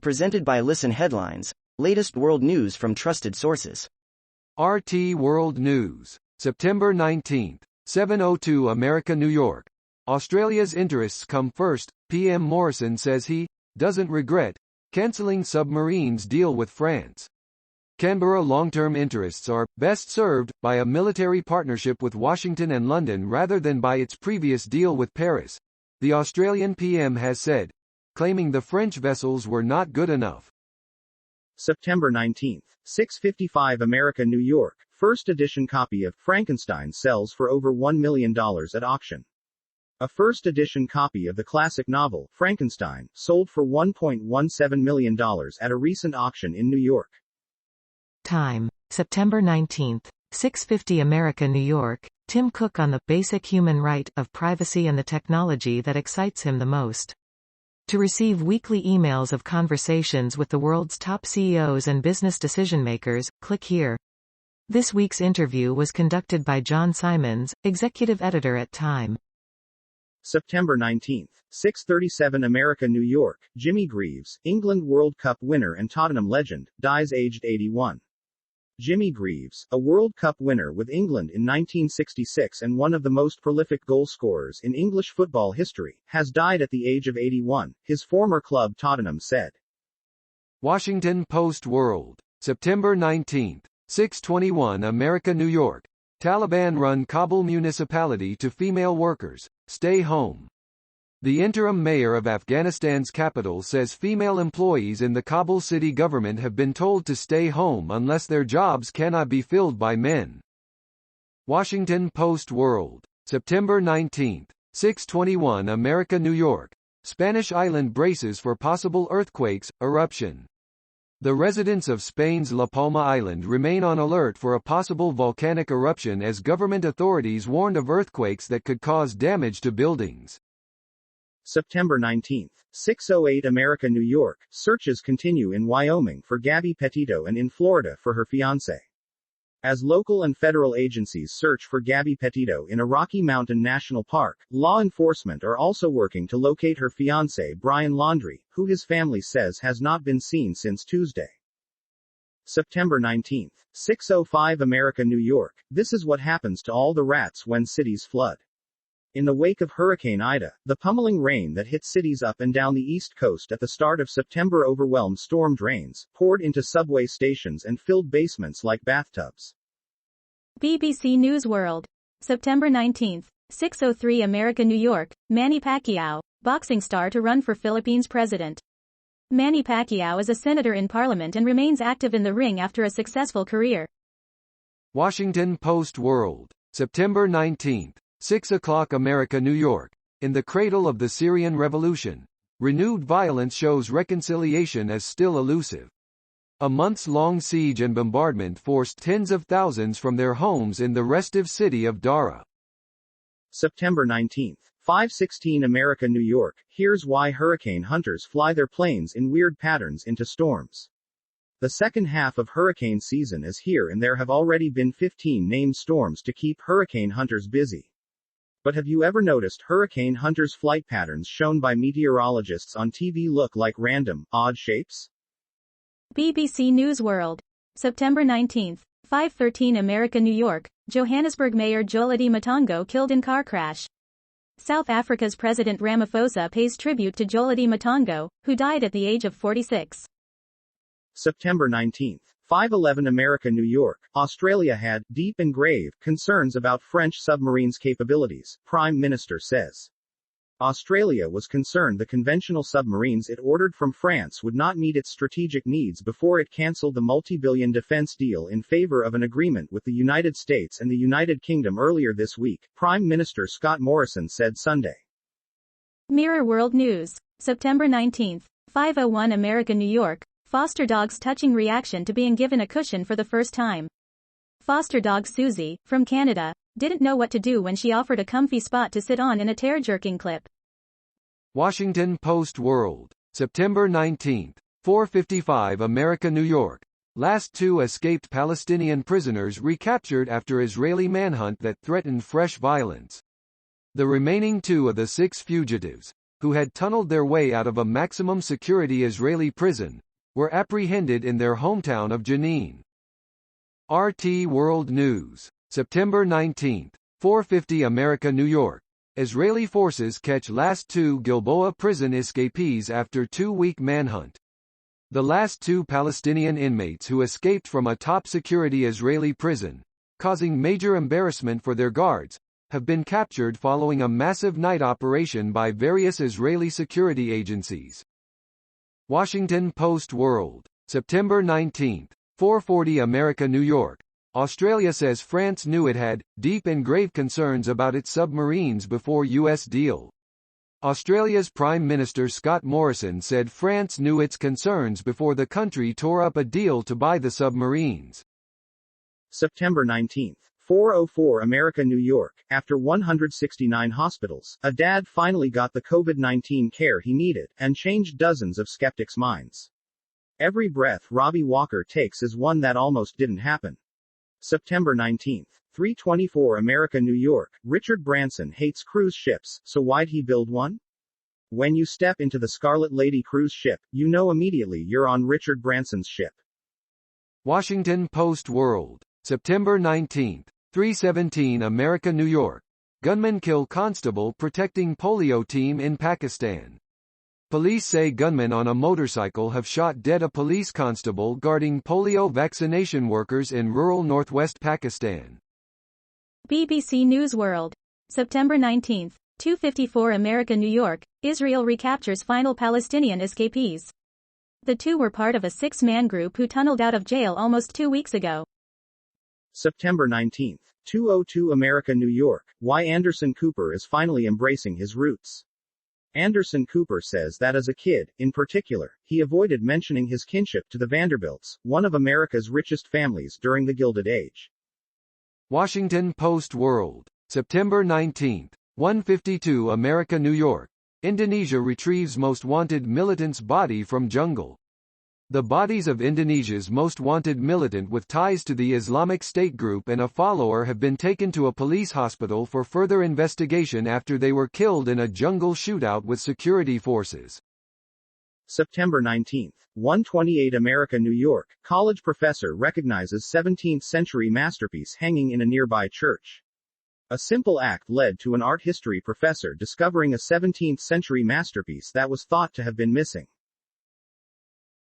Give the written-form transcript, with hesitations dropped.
Presented by Listen Headlines, latest world news from trusted sources. RT World News, September 19, 7:02 America, New York. Australia's interests come first. PM Morrison says he doesn't regret cancelling submarines deal with France. Canberra long-term interests are best served by a military partnership with Washington and London rather than by its previous deal with Paris, the Australian PM has said, claiming the French vessels were not good enough. September 19, 6:55 America, New York. First edition copy of Frankenstein sells for over $1 million at auction. A first edition copy of the classic novel, Frankenstein, sold for $1.17 million at a recent auction in New York. Time, September 19, 6:50 America, New York. Tim Cook on the basic human right of privacy and the technology that excites him the most. To receive weekly emails of conversations with the world's top CEOs and business decision-makers, click here. This week's interview was conducted by John Simons, executive editor at Time. September 19, 6:37 America, New York. Jimmy Greaves, England World Cup winner and Tottenham legend, dies aged 81. Jimmy Greaves, a World Cup winner with England in 1966 and one of the most prolific goal scorers in English football history, has died at the age of 81, his former club Tottenham said. Washington Post World, September 19, 6:21 America, New York. Taliban-run Kabul municipality to female workers, stay home. The interim mayor of Afghanistan's capital says female employees in the Kabul city government have been told to stay home unless their jobs cannot be filled by men. Washington Post World, September 19, 6:21 America, New York. Spanish island braces for possible earthquakes, eruption. The residents of Spain's La Palma Island remain on alert for a possible volcanic eruption as government authorities warned of earthquakes that could cause damage to buildings. September 19, 6:08 America, New York. Searches continue in Wyoming for Gabby Petito and in Florida for her fiancé. As local and federal agencies search for Gabby Petito in a Rocky Mountain National Park, law enforcement are also working to locate her fiancé Brian Laundrie, who his family says has not been seen since Tuesday. September 19, 6:05 America, New York. This is what happens to all the rats when cities flood. In the wake of Hurricane Ida, the pummeling rain that hit cities up and down the East Coast at the start of September overwhelmed storm drains, poured into subway stations and filled basements like bathtubs. BBC News World. September 19, 6:03 America, New York. Manny Pacquiao, boxing star to run for Philippines president. Manny Pacquiao is a senator in parliament and remains active in the ring after a successful career. Washington Post World, September 19, 6 o'clock America, New York. In the cradle of the Syrian revolution, renewed violence shows reconciliation as still elusive. A months-long siege and bombardment forced tens of thousands from their homes in the restive city of Dara. September 19, 5:16 America, New York. Here's why hurricane hunters fly their planes in weird patterns into storms. The second half of hurricane season is here and there have already been 15 named storms to keep hurricane hunters busy. But have you ever noticed hurricane hunters' flight patterns shown by meteorologists on TV look like random, odd shapes? BBC News World. September 19, 5:13 America, New York. Johannesburg Mayor Joeledi Matongo killed in car crash. South Africa's President Ramaphosa pays tribute to Joeledi Matongo, who died at the age of 46. September 19, 5:11 America, New York. Australia had deep and grave concerns about French submarines' capabilities, Prime Minister says. Australia was concerned the conventional submarines it ordered from France would not meet its strategic needs before it cancelled the multi-billion defense deal in favor of an agreement with the United States and the United Kingdom earlier this week, Prime Minister Scott Morrison said Sunday. Mirror World News. September 19, 5:01 America, New York. Foster dog's touching reaction to being given a cushion for the first time. Foster dog Susie, from Canada, didn't know what to do when she offered a comfy spot to sit on in a tear-jerking clip. Washington Post World, September 19, 4:55 America, New York. Last two escaped Palestinian prisoners recaptured after Israeli manhunt that threatened fresh violence. The remaining two of the 6 fugitives, who had tunneled their way out of a maximum security Israeli prison, were apprehended in their hometown of Jenin. RT World News. September 19. 4:50 America, New York. Israeli forces catch last two Gilboa prison escapees after two-week manhunt. The last two Palestinian inmates who escaped from a top-security Israeli prison, causing major embarrassment for their guards, have been captured following a massive night operation by various Israeli security agencies. Washington Post World. September 19. 4:40 America, New York. Australia says France knew it had deep and grave concerns about its submarines before U.S. deal. Australia's Prime Minister Scott Morrison said France knew its concerns before the country tore up a deal to buy the submarines. September 19. 4:04 America, New York. After 169 hospitals, a dad finally got the COVID-19 care he needed, and changed dozens of skeptics' minds. Every breath Robbie Walker takes is one that almost didn't happen. September 19. 3:24 America, New York. Richard Branson hates cruise ships, so why'd he build one? When you step into the Scarlet Lady cruise ship, you know immediately you're on Richard Branson's ship. Washington Post World. September 19. 3:17 America, New York. Gunmen kill constable protecting polio team in Pakistan. Police say gunmen on a motorcycle have shot dead a police constable guarding polio vaccination workers in rural northwest Pakistan. BBC News World. September 19. 2:54 America, New York. Israel recaptures final Palestinian escapees. The two were part of a six-man group who tunneled out of jail almost 2 weeks ago. September 19. 2:02 America, New York. Why Anderson Cooper is finally embracing his roots. Anderson Cooper says that as a kid, in particular, he avoided mentioning his kinship to the Vanderbilts, one of America's richest families during the Gilded Age. Washington Post World. September 19. 1:52 America, New York. Indonesia retrieves most wanted militant's body from jungle. The bodies of Indonesia's most wanted militant with ties to the Islamic State group and a follower have been taken to a police hospital for further investigation after they were killed in a jungle shootout with security forces. September 19. 1:28 America, New York. College professor recognizes 17th century masterpiece hanging in a nearby church. A simple act led to an art history professor discovering a 17th century masterpiece that was thought to have been missing.